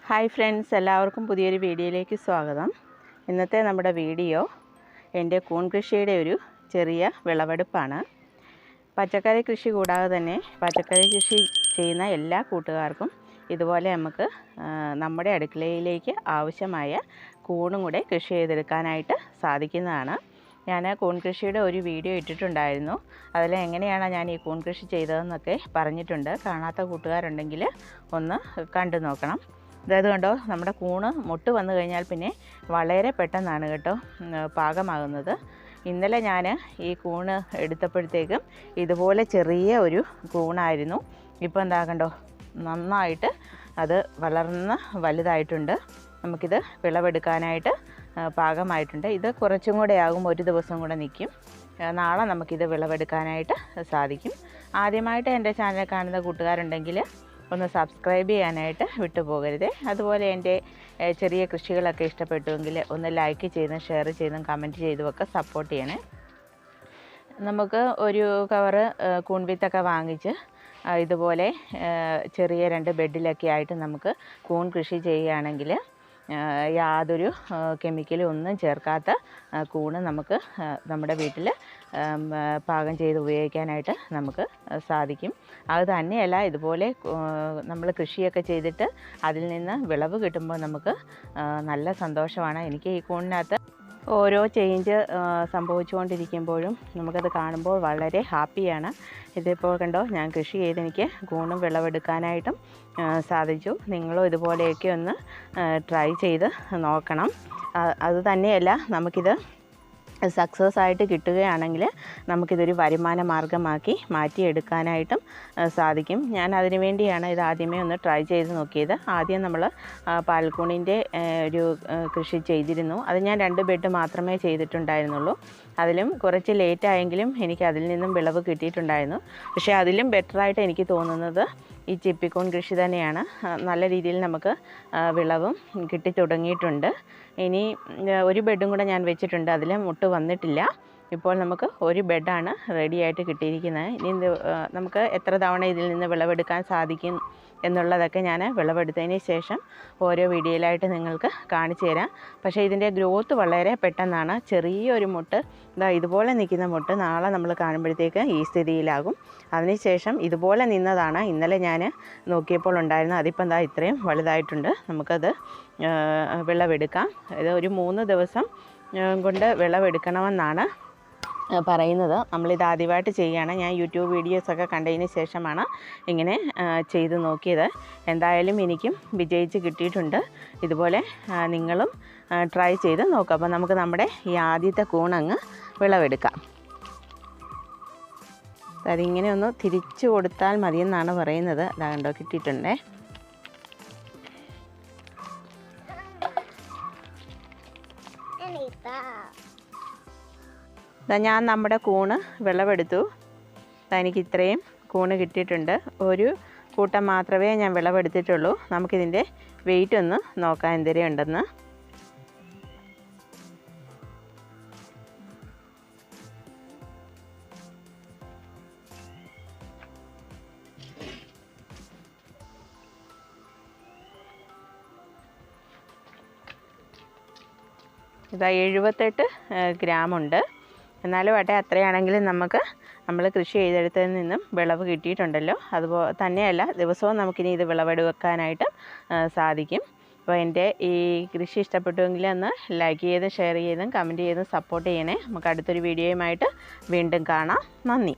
Hi friends, എല്ലാവർക്കും പുതിയൊരു വീഡിയോയിലേക്ക് സ്വാഗതം. ഇന്നത്തെ നമ്മുടെ വീഡിയോ എൻ്റെ കൂൺ കൃഷിയുടെ ഒരു ചെറിയ വിളവെടുപ്പാണ്. പച്ചക്കറി കൃഷി കൂടാതെ തന്നെ പച്ചക്കറി കൃഷി ചെയ്യുന്ന എല്ലാ കൂട്ടുകാർക്കും ഇതുപോലെ നമുക്ക് നമ്മുടെ അടുക്കളയിലേക്ക് ആവശ്യമായ കൂണും കൂടെ കൃഷി ചെയ്തെടുക്കാനായിട്ട് സാധിക്കുന്നതാണ്. ഞാൻ കൂൺ കൃഷിയുടെ ഒരു വീഡിയോ ഇട്ടിട്ടുണ്ടായിരുന്നു. അതിൽ എങ്ങനെയാണ് ഞാൻ ഈ കൂൺ കൃഷി ചെയ്തതെന്നൊക്കെ പറഞ്ഞിട്ടുണ്ട്. കാണാത്ത കൂട്ടുകാരുണ്ടെങ്കിൽ ഒന്ന് കണ്ടു നോക്കണം. അതായത് കണ്ടോ, നമ്മുടെ കൂണ് മുട്ട് വന്നു കഴിഞ്ഞാൽ പിന്നെ വളരെ പെട്ടെന്നാണ് കേട്ടോ പാകമാകുന്നത്. ഇന്നലെ ഞാൻ ഈ കൂണ് എടുത്തപ്പോഴത്തേക്കും ഇതുപോലെ ചെറിയ ഒരു കൂണായിരുന്നു. ഇപ്പോൾ എന്താ കണ്ടോ, നന്നായിട്ട് അത് വളർന്ന് വലുതായിട്ടുണ്ട്. നമുക്കിത് വിളവെടുക്കാനായിട്ട് പാകമായിട്ടുണ്ട്. ഇത് കുറച്ചും കൂടെ ആകും, ഒരു ദിവസം കൂടെ നിൽക്കും. നാളെ നമുക്കിത് വിളവെടുക്കാനായിട്ട് സാധിക്കും. ആദ്യമായിട്ട് എൻ്റെ ചാനൽ കാണുന്ന കൂട്ടുകാരുണ്ടെങ്കിൽ ഒന്ന് സബ്സ്ക്രൈബ് ചെയ്യാനായിട്ട് വിട്ടുപോകരുത്. അതുപോലെ എൻ്റെ ചെറിയ കൃഷികളൊക്കെ ഇഷ്ടപ്പെട്ടുവെങ്കിൽ ഒന്ന് ലൈക്ക് ചെയ്തും ഷെയർ ചെയ്തും കമൻറ്റ് ചെയ്തുമൊക്കെ സപ്പോർട്ട് ചെയ്യണേ. നമുക്ക് ഒരു കവറ് കൂൺ വിത്തൊക്കെ വാങ്ങിച്ച് ഇതുപോലെ ചെറിയ 2 ബെഡിലൊക്കെ ആയിട്ട് നമുക്ക് കൂൺ കൃഷി ചെയ്യുകയാണെങ്കിൽ യാതൊരു കെമിക്കലും ഒന്നും ചേർക്കാത്ത കൂണ് നമുക്ക് നമ്മുടെ വീട്ടിൽ പാകം ചെയ്ത് ഉപയോഗിക്കാനായിട്ട് നമുക്ക് സാധിക്കും. അത് തന്നെയല്ല, ഇതുപോലെ നമ്മൾ കൃഷിയൊക്കെ ചെയ്തിട്ട് അതിൽ നിന്ന് വിളവ് കിട്ടുമ്പോൾ നമുക്ക് നല്ല സന്തോഷമാണ്. എനിക്ക് ഈ കൂണിനകത്ത് ഓരോ ചേഞ്ച് സംഭവിച്ചുകൊണ്ടിരിക്കുമ്പോഴും നമുക്കത് കാണുമ്പോൾ വളരെ ഹാപ്പിയാണ്. ഇതിപ്പോൾ കണ്ടോ, ഞാൻ കൃഷി ചെയ്ത് എനിക്ക് കൂണും വിളവെടുക്കാനായിട്ടും സാധിച്ചു. നിങ്ങളും ഇതുപോലെയൊക്കെ ഒന്ന് ട്രൈ ചെയ്ത് നോക്കണം. അത് തന്നെയല്ല, നമുക്കിത് സക്സസ് ആയിട്ട് കിട്ടുകയാണെങ്കിൽ നമുക്കിതൊരു വരുമാന മാർഗ്ഗമാക്കി മാറ്റിയെടുക്കാനായിട്ടും സാധിക്കും. ഞാൻ അതിനു വേണ്ടിയാണ് ഇത് ആദ്യമേ ഒന്ന് ട്രൈ ചെയ്ത് നോക്കിയത്. ആദ്യം നമ്മൾ പാൽക്കൂണിൻ്റെ ഒരു കൃഷി ചെയ്തിരുന്നു. അത് ഞാൻ 2 ബെഡ് മാത്രമേ ചെയ്തിട്ടുണ്ടായിരുന്നുള്ളൂ. അതിലും കുറച്ച് ലേറ്റായെങ്കിലും എനിക്ക് അതിൽ നിന്നും വിളവ് കിട്ടിയിട്ടുണ്ടായിരുന്നു. പക്ഷേ അതിലും ബെറ്ററായിട്ട് എനിക്ക് തോന്നുന്നത് ഈ ചിപ്പിക്കൂൺ കൃഷി തന്നെയാണ്. നല്ല രീതിയിൽ നമുക്ക് വിളവും കിട്ടി തുടങ്ങിയിട്ടുണ്ട്. ഇനി ഒരു ബെഡും കൂടെ ഞാൻ വെച്ചിട്ടുണ്ട്, അതിൽ മുട്ട് വന്നിട്ടില്ല. ഇപ്പോൾ നമുക്ക് ഒരു ബെഡാണ് റെഡിയായിട്ട് കിട്ടിയിരിക്കുന്നത്. ഇനി നമുക്ക് എത്ര തവണ ഇതിൽ നിന്ന് വിളവെടുക്കാൻ സാധിക്കും എന്നുള്ളതൊക്കെ ഞാൻ വിളവെടുത്തതിന് ശേഷം ഓരോ വീഡിയോയിലായിട്ട് നിങ്ങൾക്ക് കാണിച്ചു തരാം. പക്ഷേ ഇതിൻ്റെ ഗ്രോത്ത് വളരെ പെട്ടെന്നാണ്. ചെറിയൊരു മുട്ട് ഇതുപോലെ നിൽക്കുന്ന മുട്ട് നാളെ നമ്മൾ കാണുമ്പോഴത്തേക്ക് ഈ സ്ഥിതിയിലാകും. അതിനുശേഷം ഇതുപോലെ നിന്നതാണ് ഇന്നലെ ഞാൻ നോക്കിയപ്പോൾ ഉണ്ടായിരുന്നത്. അതിപ്പോൾ ഇത്രയും വലുതായിട്ടുണ്ട്. നമുക്കത് വിളവെടുക്കാം. ഇത് ഒരു 3 ദിവസം കൊണ്ട് വിളവെടുക്കണമെന്നാണ് പറയുന്നത്. നമ്മളിത് ആദ്യമായിട്ട് ചെയ്യുകയാണ്. ഞാൻ യൂട്യൂബ് വീഡിയോസൊക്കെ കണ്ടതിന് ശേഷമാണ് ഇങ്ങനെ ചെയ്ത് നോക്കിയത്. എന്തായാലും എനിക്കും വിജയിച്ച് കിട്ടിയിട്ടുണ്ട്. ഇതുപോലെ നിങ്ങളും ട്രൈ ചെയ്ത് നോക്കാം. അപ്പോൾ നമുക്ക് നമ്മുടെ ഈ ആദ്യത്തെ കൂണങ്ങ് വിളവെടുക്കാം. അതിങ്ങനെ ഒന്ന് തിരിച്ചു കൊടുത്താൽ മതിയെന്നാണ് പറയുന്നത്. അതാ കണ്ടോ, കിട്ടിയിട്ടുണ്ടേ. ഞാൻ നമ്മുടെ കൂണ് വിളവെടുത്തു. എനിക്ക് ഇത്രയും കൂണ് കിട്ടിയിട്ടുണ്ട്. ഒരു കൂട്ടം മാത്രമേ ഞാൻ വിളവെടുത്തിട്ടുള്ളൂ. നമുക്കിതിൻ്റെ വെയിറ്റ് ഒന്ന് നോക്കാം എന്തേലും ഉണ്ടെന്ന്. ഇതാ 78 ഗ്രാമുണ്ട്. എന്നാലും അത്രയാണെങ്കിലും നമ്മൾ കൃഷി ചെയ്തെടുത്തതിൽ നിന്നും വിളവ് കിട്ടിയിട്ടുണ്ടല്ലോ. അതുപോലെ തന്നെയല്ല, ദിവസവും നമുക്കിനി ഇത് വിളവെടുക്കാനായിട്ട് സാധിക്കും. അപ്പോൾ എൻ്റെ ഈ കൃഷി ഇഷ്ടപ്പെട്ടുവെങ്കിൽ ഒന്ന് ലൈക്ക് ചെയ്തും ഷെയർ ചെയ്തും കമൻറ്റ് ചെയ്തും സപ്പോർട്ട് ചെയ്യണേ. നമുക്ക് അടുത്തൊരു വീഡിയോയുമായിട്ട് വീണ്ടും കാണാം. നന്ദി.